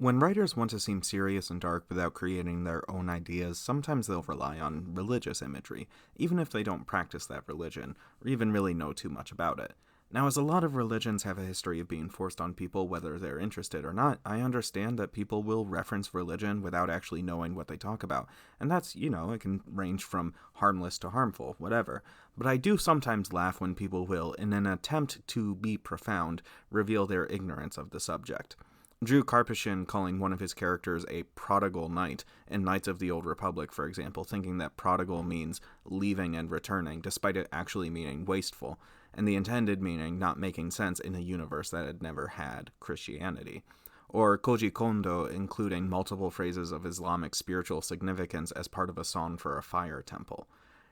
When writers want to seem serious and dark without creating their own ideas, sometimes they'll rely on religious imagery, even if they don't practice that religion, or even really know too much about it. Now, as a lot of religions have a history of being forced on people whether they're interested or not, I understand that people will reference religion without actually knowing what they talk about. And that's, it can range from harmless to harmful, whatever. But I do sometimes laugh when people will, in an attempt to be profound, reveal their ignorance of the subject. Drew Karpyshyn calling one of his characters a prodigal knight in Knights of the Old Republic, for example, thinking that prodigal means leaving and returning, despite it actually meaning wasteful, and the intended meaning not making sense in a universe that had never had Christianity. Or Koji Kondo including multiple phrases of Islamic spiritual significance as part of a song for a fire temple.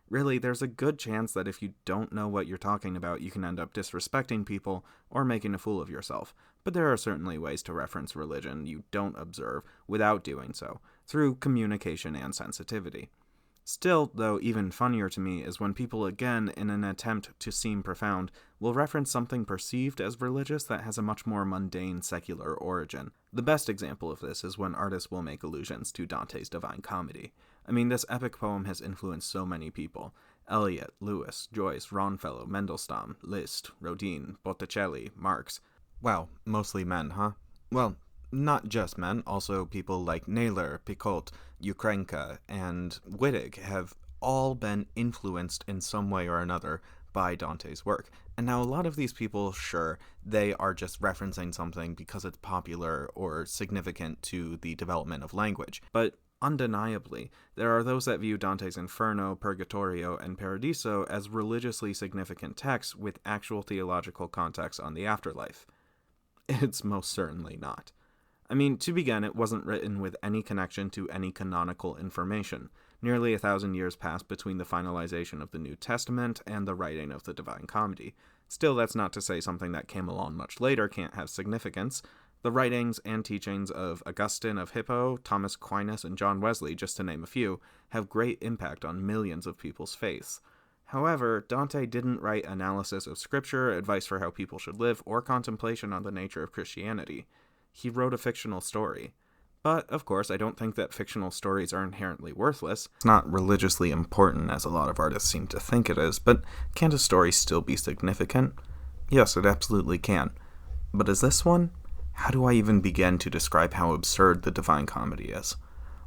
Really, there's a good chance that if you don't know what you're talking about, you can end up disrespecting people or making a fool of yourself. But there are certainly ways to reference religion you don't observe without doing so, through communication and sensitivity. Still, though, even funnier to me is when people, again, in an attempt to seem profound, will reference something perceived as religious that has a much more mundane secular origin. The best example of this is when artists will make allusions to Dante's Divine Comedy. I mean, this epic poem has influenced so many people. Eliot, Lewis, Joyce, Longfellow, Mendelssohn, Liszt, Rodin, Botticelli, Marx. Wow, mostly men, huh? Well, not just men, also people like Naylor, Picot, Ukrenka, and Wittig have all been influenced in some way or another by Dante's work. And now a lot of these people, sure, they are just referencing something because it's popular or significant to the development of language. But undeniably, there are those that view Dante's Inferno, Purgatorio, and Paradiso as religiously significant texts with actual theological context on the afterlife. It's most certainly not. I mean, to begin, it wasn't written with any connection to any canonical information. Nearly 1,000 years passed between the finalization of the New Testament and the writing of the Divine Comedy. Still, that's not to say something that came along much later can't have significance. The writings and teachings of Augustine of Hippo, Thomas Aquinas, and John Wesley, just to name a few, have great impact on millions of people's faiths. However, Dante didn't write analysis of scripture, advice for how people should live, or contemplation on the nature of Christianity. He wrote a fictional story. But, of course, I don't think that fictional stories are inherently worthless. It's not religiously important as a lot of artists seem to think it is, but can a story still be significant? Yes, it absolutely can. But is this one? How do I even begin to describe how absurd the Divine Comedy is?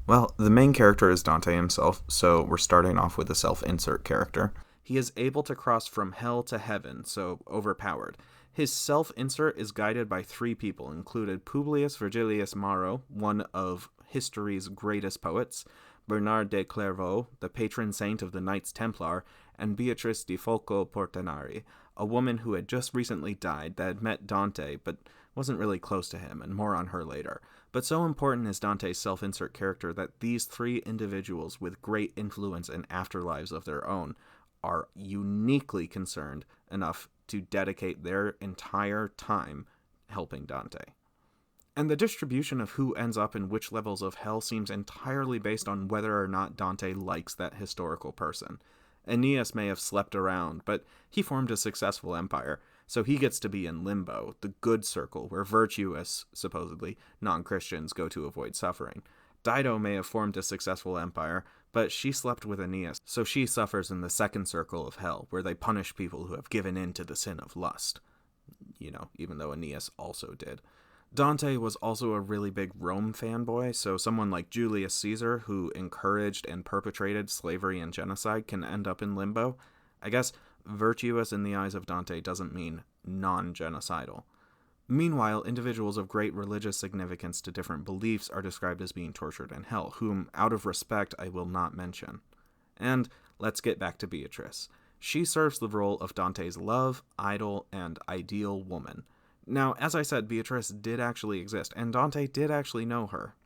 Well, the main character is Dante himself, so we're starting off with a self-insert character. He is able to cross from hell to heaven, so overpowered. His self-insert is guided by three people, included Publius Virgilius Maro, one of history's greatest poets, Bernard de Clairvaux, the patron saint of the Knights Templar, and Beatrice di Folco Portinari, a woman who had just recently died that had met Dante but wasn't really close to him, and more on her later. But so important is Dante's self-insert character that these three individuals with great influence and afterlives of their own are uniquely concerned enough to dedicate their entire time helping Dante. And the distribution of who ends up in which levels of hell seems entirely based on whether or not Dante likes that historical person. Aeneas may have slept around, but he formed a successful empire, so he gets to be in limbo, the good circle, where virtuous, supposedly, non-Christians go to avoid suffering. Dido may have formed a successful empire, but she slept with Aeneas, so she suffers in the second circle of hell, where they punish people who have given in to the sin of lust. Even though Aeneas also did. Dante was also a really big Rome fanboy, so someone like Julius Caesar, who encouraged and perpetrated slavery and genocide, can end up in limbo. I guess virtuous in the eyes of Dante doesn't mean non-genocidal. Meanwhile, individuals of great religious significance to different beliefs are described as being tortured in hell, whom, out of respect, I will not mention. And let's get back to Beatrice. She serves the role of Dante's love, idol, and ideal woman. Now, as I said, Beatrice did actually exist, and Dante did actually know her.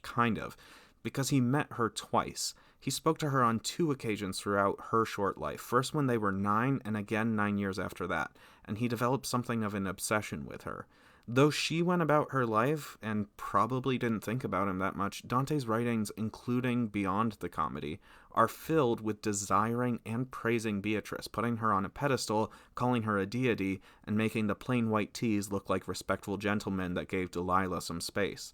Kind of. Because he met her twice. He spoke to her on 2 occasions throughout her short life, first when they were 9, and again 9 years after that, and he developed something of an obsession with her. Though she went about her life, and probably didn't think about him that much, Dante's writings, including beyond the comedy, are filled with desiring and praising Beatrice, putting her on a pedestal, calling her a deity, and making the plain white tees look like respectful gentlemen that gave Delilah some space.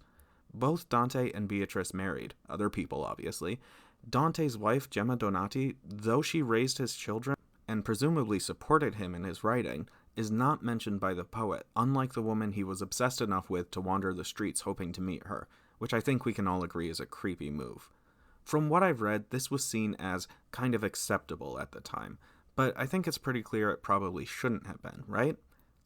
Both Dante and Beatrice married, other people obviously. Dante's wife, Gemma Donati, though she raised his children and presumably supported him in his writing, is not mentioned by the poet, unlike the woman he was obsessed enough with to wander the streets hoping to meet her, which I think we can all agree is a creepy move. From what I've read, this was seen as kind of acceptable at the time, but I think it's pretty clear it probably shouldn't have been, right?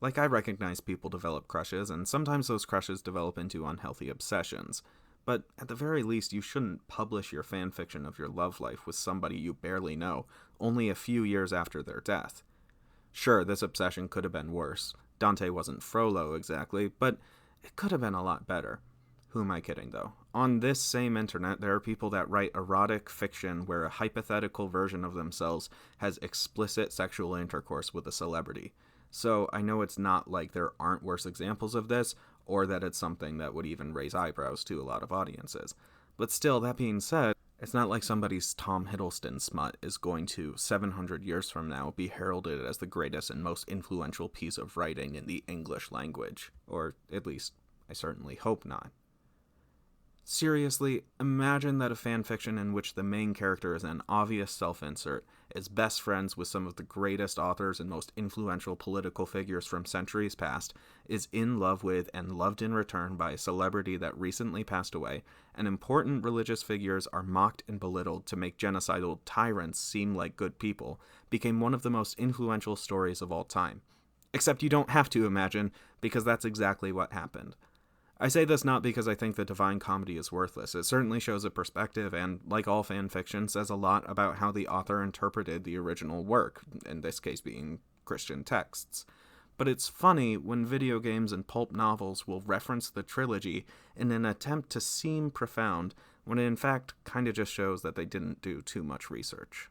Like, I recognize people develop crushes, and sometimes those crushes develop into unhealthy obsessions. But at the very least, you shouldn't publish your fanfiction of your love life with somebody you barely know, only a few years after their death. Sure, this obsession could have been worse. Dante wasn't Frollo exactly, but it could have been a lot better. Who am I kidding, though? On this same internet, there are people that write erotic fiction where a hypothetical version of themselves has explicit sexual intercourse with a celebrity. So I know it's not like there aren't worse examples of this, or that it's something that would even raise eyebrows to a lot of audiences. But still, that being said, it's not like somebody's Tom Hiddleston smut is going to, 700 years from now, be heralded as the greatest and most influential piece of writing in the English language. Or, at least, I certainly hope not. Seriously, imagine that a fanfiction in which the main character is an obvious self-insert, is best friends with some of the greatest authors and most influential political figures from centuries past, is in love with and loved in return by a celebrity that recently passed away, and important religious figures are mocked and belittled to make genocidal tyrants seem like good people, became one of the most influential stories of all time. Except you don't have to imagine, because that's exactly what happened. I say this not because I think the Divine Comedy is worthless. It certainly shows a perspective and, like all fan fiction, says a lot about how the author interpreted the original work, in this case being Christian texts. But it's funny when video games and pulp novels will reference the trilogy in an attempt to seem profound, when it in fact kinda just shows that they didn't do too much research.